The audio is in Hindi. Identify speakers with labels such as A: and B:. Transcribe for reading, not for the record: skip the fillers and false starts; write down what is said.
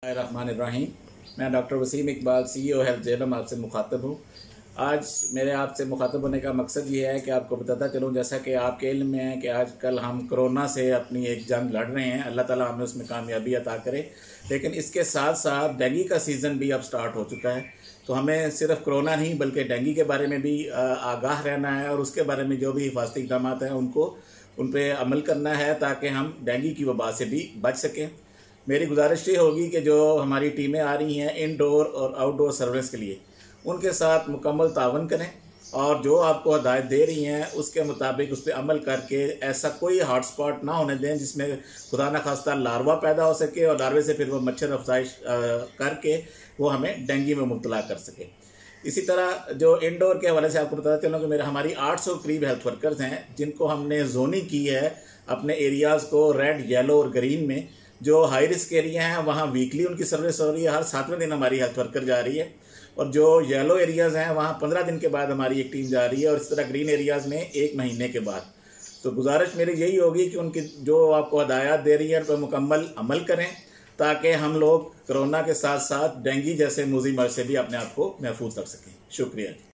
A: रहमानिर्रहीम। मैं doctor Waseem Iqbal CEO health Jhelum आपसे मुखातब हूँ। आज मेरे आपसे मुखातब होने का मकसद ये है कि आपको बताता चलूँ, जैसा कि आपके इल्म में है कि आजकल हम कोरोना से अपनी एक जंग लड़ रहे हैं, अल्लाह ताला हमें उसमें कामयाबी अता करे। लेकिन इसके साथ साथ डेंगू का सीज़न भी अब स्टार्ट हो चुका है, तो हमें सिर्फ कोरोना नहीं बल्कि डेंगू के बारे में भी आगाह रहना है और उसके बारे में जो भी हिफाजती इक़दाम हैं उन पर अमल करना है ताकि हम डेंगू की वबा से भी बच सकें। मेरी गुजारिश ये होगी कि जो हमारी टीमें आ रही हैं इनडोर और आउटडोर सर्विस के लिए, उनके साथ मुकम्मल तावन करें और जो आपको हदायत दे रही हैं उसके मुताबिक उस पर अमल करके ऐसा कोई हॉटस्पॉट ना होने दें जिसमें खुदा न खास्ता लार्वा पैदा हो सके और लार्वे से फिर वो मच्छर अफजाइश करके वो हमें डेंगू में मुब्तला कर सके। इसी तरह जो इंडोर के हवाले से आपको बताते चलूँ कि हमारी 800 करीब हेल्थ वर्कर्स हैं जिनको हमने जोनिंग की है अपने एरियाज़ को रेड, येलो और ग्रीन में। जो हाई रिस्क एरिया हैं वहाँ वीकली उनकी सर्विस हो रही है, हर 7वें दिन हमारी हेल्थ वर्कर जा रही है। और जो येलो एरियाज़ हैं वहाँ 15 दिन के बाद हमारी एक टीम जा रही है और इस तरह ग्रीन एरियाज़ में 1 महीने के बाद। तो गुजारिश मेरी यही होगी कि उनकी जो आपको हदायत दे रही है उन पर मुकम्मल अमल करें ताकि हम लोग कोरोना के साथ साथ डेंगू जैसे मूजी मर्ज से भी अपने आप को महफूज रख सकें। शुक्रिया।